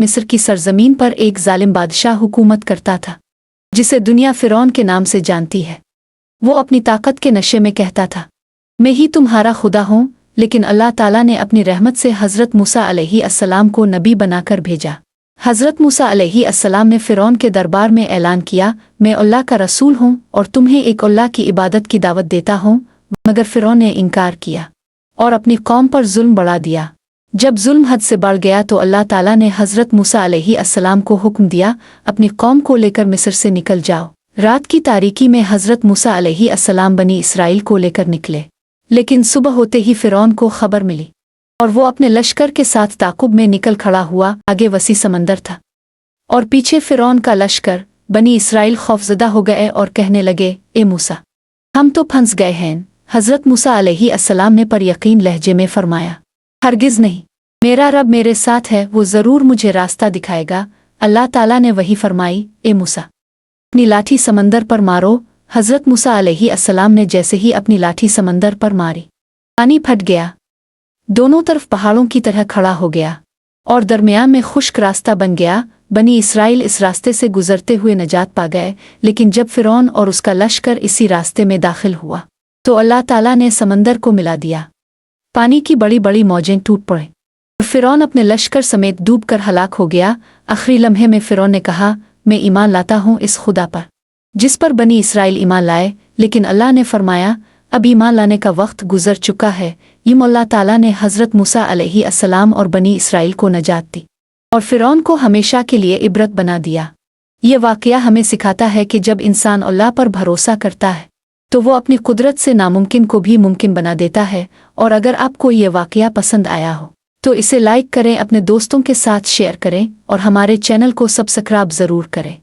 मिस्र की सरजमीन पर एक जालिम बादशाह हुकूमत करता था, जिसे दुनिया फिरौन के नाम से जानती है। वो अपनी ताकत के नशे में कहता था, मैं ही तुम्हारा खुदा हूँ। लेकिन अल्लाह ताला ने अपनी रहमत से हज़रत मूसा अलैहिस्सलाम को नबी बनाकर भेजा। हज़रत मूसा अलैहिस्सलाम ने फिरौन के दरबार में ऐलान किया, मैं अल्लाह का रसूल हूँ और तुम्हें एक अल्लाह की इबादत की दावत देता हूँ। मगर फिरौन ने इनकार किया और अपनी कौम पर जुल्म बढ़ा दिया। जब जुल्म हद से बढ़ गया तो अल्लाह ताला ने हज़रत मूसा अलैहिस्सलाम को हुक्म दिया, अपनी कौम को लेकर मिस्र से निकल जाओ। रात की तारीकी में हज़रत मूसा अलैहिस्सलाम बनी इसराइल को लेकर निकले, लेकिन सुबह होते ही फिरौन को खबर मिली और वो अपने लश्कर के साथ ताकुब में निकल खड़ा हुआ। आगे वसी समंदर था और पीछे फिरौन का लश्कर। बनी इसराइल खौफजदा हो गए और कहने लगे, ए मूसा, हम तो फंस गए हैं। हज़रत मूसा अलैहिस्सलाम ने पर यकीन लहजे में फरमाया, हरगिज़ नहीं, मेरा रब मेरे साथ है, वो ज़रूर मुझे रास्ता दिखाएगा। अल्लाह ताला ने वही फरमाई, ए मूसा, अपनी लाठी समंदर पर मारो। हज़रत मूसा अलैहिस्सलाम ने जैसे ही अपनी लाठी समंदर पर मारी, पानी फट गया, दोनों तरफ पहाड़ों की तरह खड़ा हो गया और दरमियान में खुश्क रास्ता बन गया। बनी इसराइल इस रास्ते से गुजरते हुए नजात पा गए। लेकिन जब फिरौन और उसका लश्कर इसी रास्ते में दाखिल हुआ तो अल्लाह ताला ने समंदर को मिला दिया। पानी की बड़ी बड़ी मौजें टूट पड़े और फिरौन अपने लश्कर समेत डूबकर हलाक हो गया। आखिरी लम्हे में फिरौन ने कहा, मैं ईमान लाता हूँ इस खुदा पर जिस पर बनी इसराइल ईमान लाए। लेकिन अल्लाह ने फरमाया, अब ईमान लाने का वक्त गुजर चुका है। यूं अल्लाह ताला ने हज़रत मूसा अलैहिस्सलाम और बनी इसराइल को नजात दी और फिरौन को हमेशा के लिए इबरत बना दिया। ये वाक़या हमें सिखाता है कि जब इंसान अल्लाह पर भरोसा करता है तो वो अपनी कुदरत से नामुमकिन को भी मुमकिन बना देता है। और अगर आपको ये वाक़या पसंद आया हो तो इसे लाइक करें, अपने दोस्तों के साथ शेयर करें और हमारे चैनल को सब्सक्राइब ज़रूर करें।